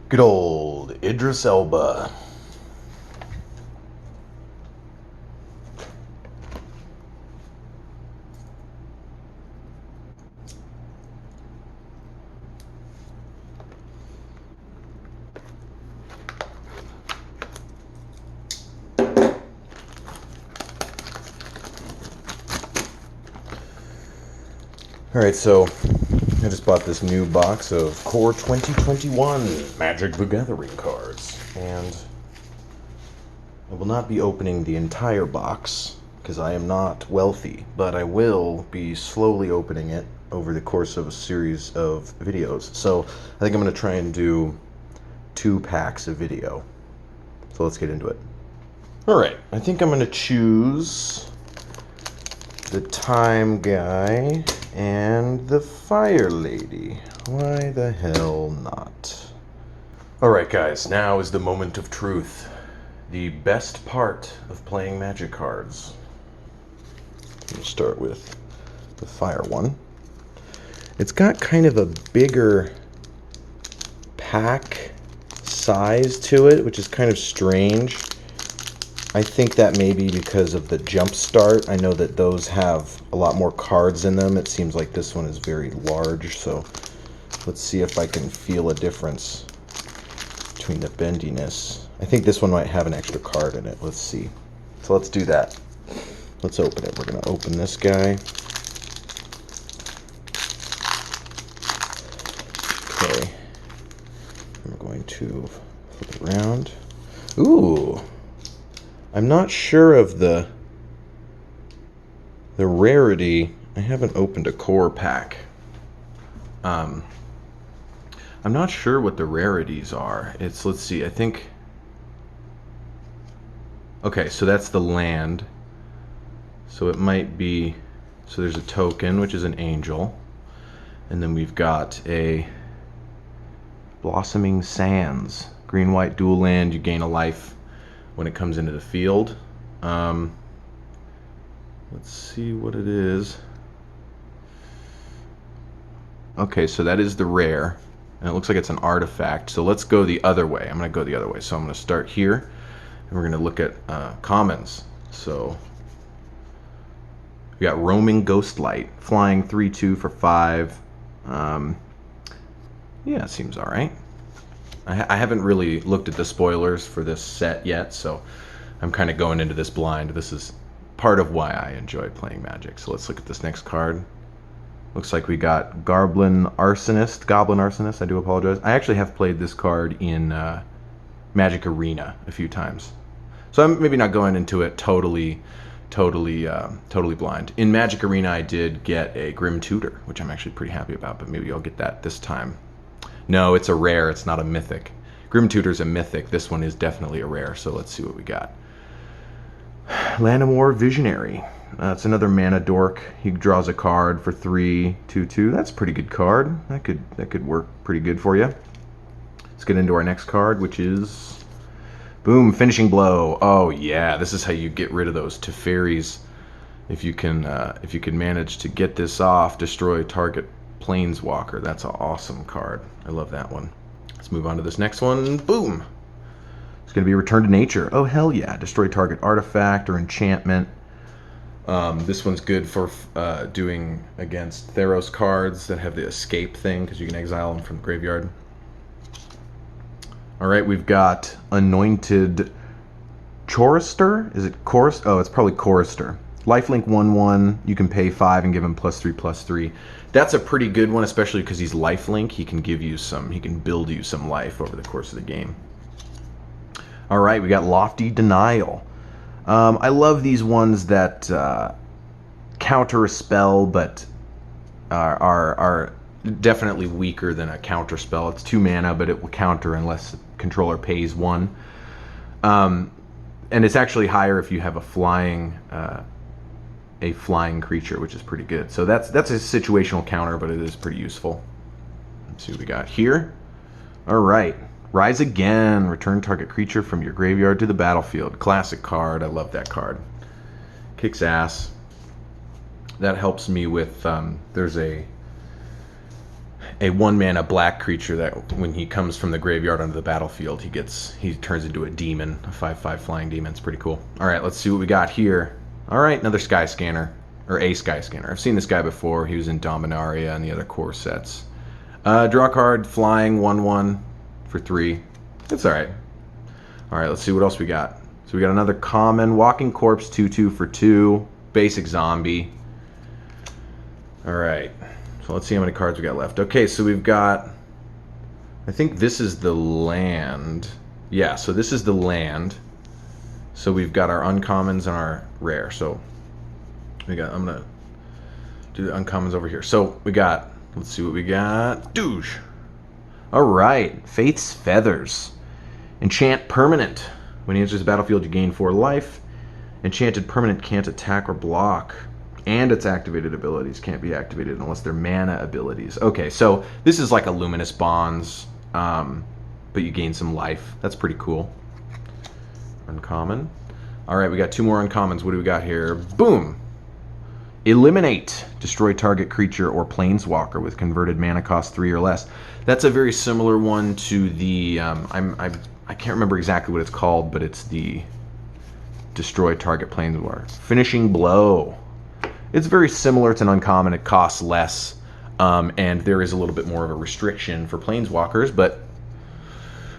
Good old Idris Elba. Alright, so I just bought this new box of Core 2021 Magic the Gathering cards, and I will not be opening the entire box because I am not wealthy, but I will be slowly opening it over the course of a series of videos. So I think I'm going to try and do 2 packs of video. So let's get into it. Alright, I think I'm going to choose the Time Guy and the Fire Lady. Why the hell not? Alright guys, now is the moment of truth. The best part of playing Magic cards. We'll start with the Fire one. It's got kind of a bigger pack size to it, which is kind of strange. I think that may be because of the jump start. I know that those have a lot more cards in them. It seems like this one is very large, so let's see if I can feel a difference between the bendiness. I think this one might have an extra card in it. Let's see. So let's do that. Let's open it. We're going to open this guy. Okay. I'm going to flip it around. Ooh. I'm not sure of the rarity. I haven't opened a core pack. I'm not sure what the rarities are. Let's see, I think... Okay, so that's the land. So it might be... So there's a token, which is an angel. And then we've got a Blossoming Sands. Green-white dual land, you gain a life when it comes into the field. Let's see what it is. Okay, so that is the rare, and it looks like it's an artifact. So let's go the other way. I'm going to go the other way. So I'm going to start here, and we're going to look at commons. So we got Roaming Ghostlight, flying 3/2 for 5. Yeah, it seems all right. I haven't really looked at the spoilers for this set yet, so I'm kind of going into this blind. This is part of why I enjoy playing Magic. So let's look at this next card. Looks like we got Goblin Arsonist, I do apologize. I actually have played this card in Magic Arena a few times. So I'm maybe not going into it totally blind. In Magic Arena I did get a Grim Tutor, which I'm actually pretty happy about, but maybe I'll get that this time. No, it's a rare, it's not a mythic. Grim Tutor's a mythic, this one is definitely a rare, so let's see what we got. Llanowar Visionary. It's another mana dork. He draws a card for 3/2/2. That's a pretty good card. That could work pretty good for you. Let's get into our next card, which is... Boom, Finishing Blow. Oh yeah, this is how you get rid of those Teferis. If you can manage to get this off, destroy target Planeswalker. That's an awesome card. I love that one. Let's move on to this next one. Boom! It's going to be Return to Nature. Oh, hell yeah. Destroy target artifact or enchantment. This one's good for doing against Theros cards that have the escape thing, because you can exile them from the graveyard. Alright, we've got Anointed Chorister. Is it Chorister? Oh, it's probably Chorister. Lifelink 1/1, you can pay 5 and give him +3/+3. That's a pretty good one, especially because he's lifelink. He can build you some life over the course of the game. Alright, we got Lofty Denial. I love these ones that counter a spell, but are definitely weaker than a counter spell. It's 2 mana, but it will counter unless the controller pays 1. And it's actually higher if you have a flying creature, which is pretty good. So that's a situational counter, but it is pretty useful. Let's see what we got here. All right, Rise Again. Return target creature from your graveyard to the battlefield. Classic card. I love that card. Kicks ass. That helps me with there's a a 1-mana black creature that when he comes from the graveyard onto the battlefield, he turns into a demon, a 5/5 flying demon. It's pretty cool. All right, let's see what we got here. All right, another Sky Scanner, or a Sky Scanner. I've seen this guy before. He was in Dominaria and the other core sets. Draw a card, flying 1/1 for 3. It's all right. All right, let's see what else we got. So we got another common, Walking Corpse, 2/2 for 2, basic zombie. All right, so let's see how many cards we got left. Okay, so we've got, I think this is the land. Yeah, so this is the land. So we've got our uncommons and our rare. So I'm gonna do the uncommons over here. So we got, let's see what we got. Douche. All right, Faith's Feathers. Enchant permanent. When he enters the battlefield, you gain 4 life. Enchanted permanent can't attack or block. And its activated abilities can't be activated unless they're mana abilities. Okay, so this is like a Luminous Bonds, but you gain some life. That's pretty cool. Uncommon. All right, we got 2 more uncommons. What do we got here? Boom! Eliminate. Destroy target creature or planeswalker with converted mana cost 3 or less. That's a very similar one to the... I can't remember exactly what it's called, but it's the destroy target planeswalker. Finishing Blow. It's very similar. It's an uncommon. It costs less, and there is a little bit more of a restriction for planeswalkers, but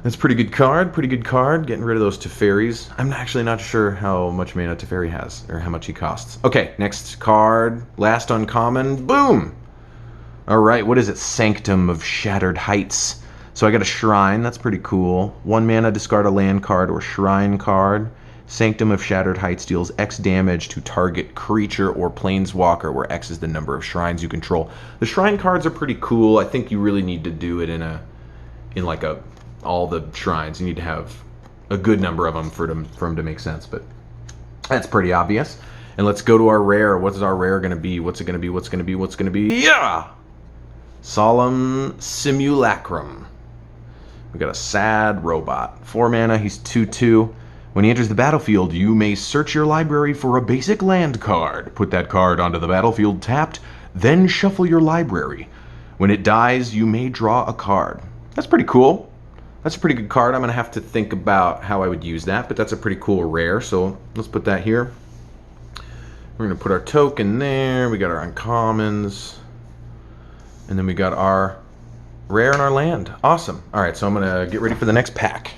that's a pretty good card. Pretty good card. Getting rid of those Teferis. I'm actually not sure how much mana Teferi has, or how much he costs. Okay, next card. Last uncommon. Boom! All right, what is it? Sanctum of Shattered Heights. So I got a Shrine. That's pretty cool. 1 mana, discard a land card or Shrine card. Sanctum of Shattered Heights deals X damage to target creature or planeswalker, where X is the number of shrines you control. The Shrine cards are pretty cool. I think you really need to do it in all the shrines. You need to have a good number of them for them to make sense, but that's pretty obvious. And let's go to our rare. What is our rare going to be? What's it going to be? What's going to be? What's going to be? Yeah! Solemn Simulacrum. We got a sad robot. 4 mana, he's 2/2. When he enters the battlefield, you may search your library for a basic land card. Put that card onto the battlefield tapped, then shuffle your library. When it dies, you may draw a card. That's pretty cool. That's a pretty good card. I'm going to have to think about how I would use that, but that's a pretty cool rare, so let's put that here. We're going to put our token there. We got our uncommons. And then we got our rare and our land. Awesome. All right, so I'm going to get ready for the next pack.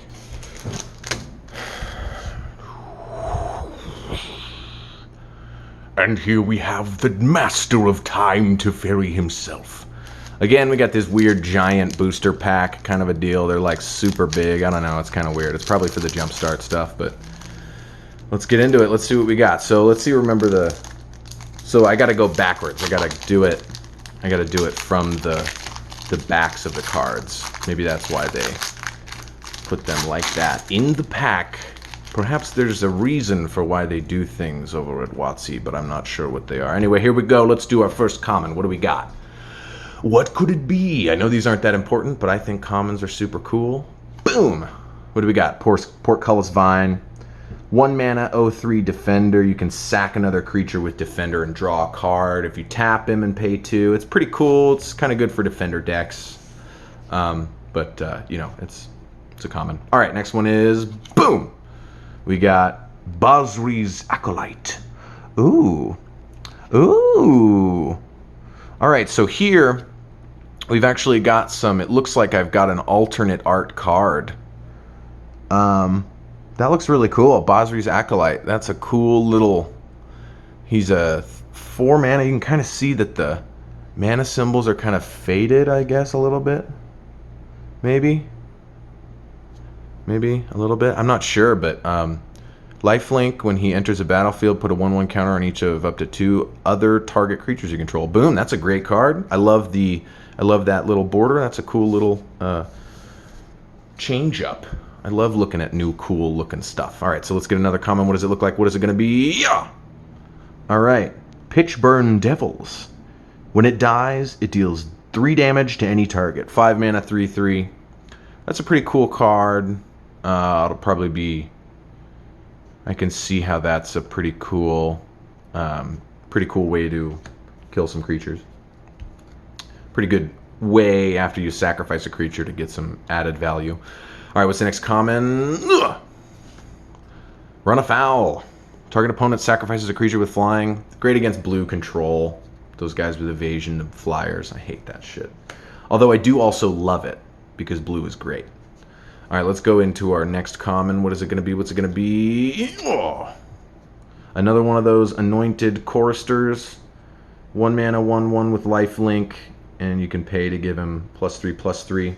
And here we have the Master of Time Teferi himself. Again, we got this weird giant booster pack kind of a deal. They're like super big. I don't know. It's kind of weird. It's probably for the Jumpstart stuff, but let's get into it. Let's see what we got. So let's see. Remember so I got to go backwards. I got to do it from the backs of the cards. Maybe that's why they put them like that in the pack. Perhaps there's a reason for why they do things over at WotC, but I'm not sure what they are. Anyway, here we go. Let's do our first common. What do we got? What could it be? I know these aren't that important, but I think commons are super cool. Boom! What do we got? Portcullis Vine. 1 mana, 0/3 Defender. You can sack another creature with Defender and draw a card. If you tap him and pay 2, it's pretty cool. It's kind of good for Defender decks. But you know, it's a common. All right, next one is boom! We got Basri's Acolyte. Ooh. Ooh. All right, so here we've actually got some, it looks like I've got an alternate art card. That looks really cool. Basri's Acolyte. That's a cool little, he's a 4 mana. You can kind of see that the mana symbols are kind of faded, I guess, a little bit. Maybe a little bit. I'm not sure, but lifelink, when he enters a battlefield, put a 1/1 counter on each of up to 2 other target creatures you control. Boom, that's a great card. I love that little border. That's a cool little change up. I love looking at new cool looking stuff. All right, so let's get another common. What does it look like? What is it going to be? Yeah. All right. Pitchburn Devils. When it dies, it deals 3 damage to any target. 5 mana, 3/3. That's a pretty cool card. It'll probably be, I can see how that's a pretty cool way to kill some creatures. Pretty good way after you sacrifice a creature to get some added value. All right, what's the next common? Ugh. Run afoul. Target opponent sacrifices a creature with flying. Great against blue control. Those guys with evasion of flyers. I hate that shit. Although I do also love it because blue is great. All right, let's go into our next common. What is it going to be? What's it going to be? Oh. Another one of those anointed choristers. 1 mana, 1/1 with lifelink, and you can pay to give him +3/+3.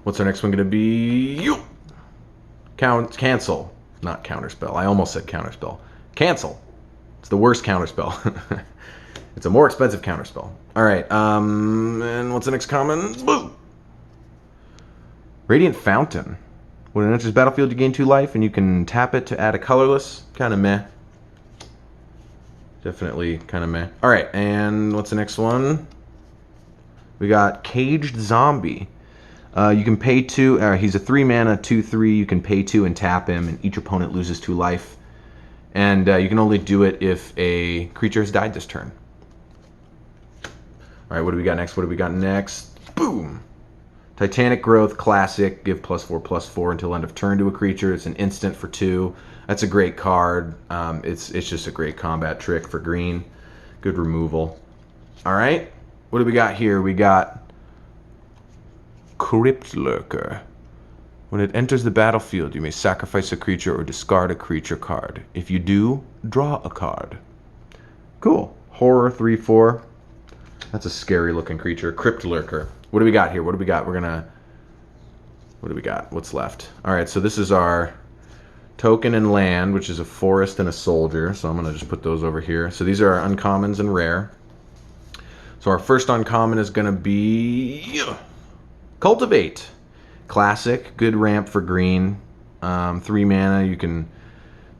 What's our next one going to be? Cancel. Not counterspell. I almost said counterspell. Cancel. It's the worst counterspell. It's a more expensive counterspell. All right. And what's the next common? Boo! Radiant Fountain. When it enters battlefield, you gain 2 life, and you can tap it to add a colorless. Kind of meh. Definitely kind of meh. All right. And what's the next one? We got Caged Zombie. You can pay 2. He's a 3 mana, 2/3. You can pay 2 and tap him, and each opponent loses 2 life. And you can only do it if a creature has died this turn. All right, what do we got next? What do we got next? Boom! Titanic Growth, classic. Give +4/+4 until end of turn to a creature. It's an instant for 2. That's a great card. It's just a great combat trick for green. Good removal. All right, what do we got here? We got Crypt Lurker. When it enters the battlefield, you may sacrifice a creature or discard a creature card. If you do, draw a card. Cool. Horror 3/4. That's a scary looking creature. Crypt Lurker. What do we got here? What do we got? What do we got? What's left? All right, so this is our token and land, which is a forest and a soldier. So I'm going to just put those over here. So these are our uncommons and rare. So our first uncommon is going to be Cultivate. Classic, good ramp for green. 3 mana, you can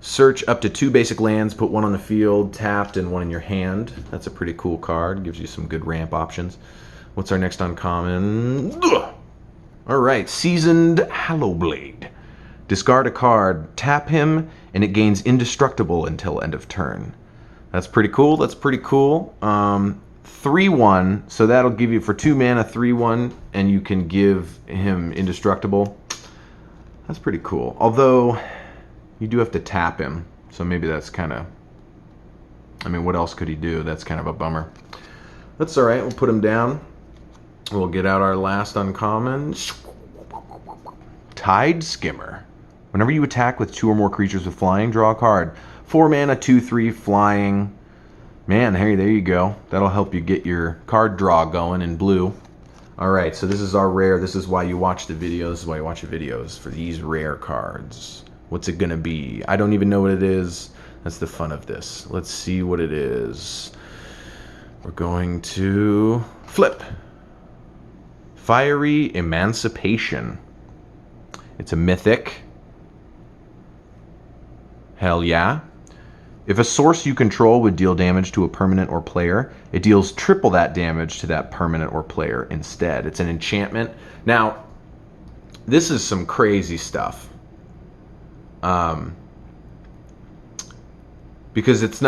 search up to 2 basic lands, put 1 on the field, tapped, and 1 in your hand. That's a pretty cool card. Gives you some good ramp options. What's our next uncommon? All right, Seasoned Hallowblade. Discard a card, tap him, and it gains indestructible until end of turn. That's pretty cool. That's pretty cool. 3/1, so that'll give you for 2 mana 3/1, and you can give him indestructible. That's pretty cool. Although you do have to tap him, so maybe that's kind of. I mean, what else could he do? That's kind of a bummer. That's all right. We'll put him down. We'll get out our last uncommon. Tide Skimmer. Whenever you attack with 2 or more creatures with flying, draw a card. 4 mana, 2/3 flying. Man, hey, there you go. That'll help you get your card draw going in blue. All right, so this is our rare. This is why you watch the videos. This is why you watch the videos, for these rare cards. What's it gonna be? I don't even know what it is. That's the fun of this. Let's see what it is. We're going to flip. Fiery Emancipation. It's a mythic. Hell yeah. If a source you control would deal damage to a permanent or player, it deals triple that damage to that permanent or player instead. It's an enchantment. Now, this is some crazy stuff. Because it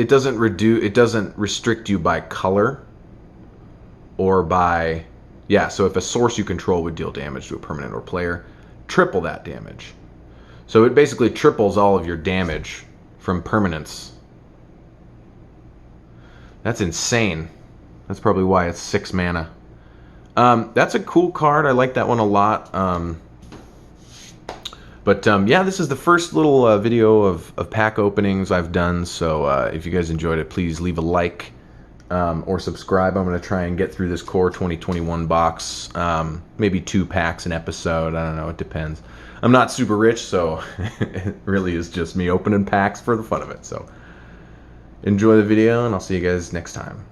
doesn't restrict you by color or by, yeah, so if a source you control would deal damage to a permanent or player, triple that damage. So it basically triples all of your damage from permanents. That's insane. That's probably why it's 6 mana. That's a cool card. I like that one a lot. Yeah, this is the first little video of pack openings I've done. So if you guys enjoyed it, please leave a like or subscribe. I'm going to try and get through this Core 2021 box. Maybe 2 packs an episode. I don't know. It depends. I'm not super rich, so it really is just me opening packs for the fun of it. So enjoy the video, and I'll see you guys next time.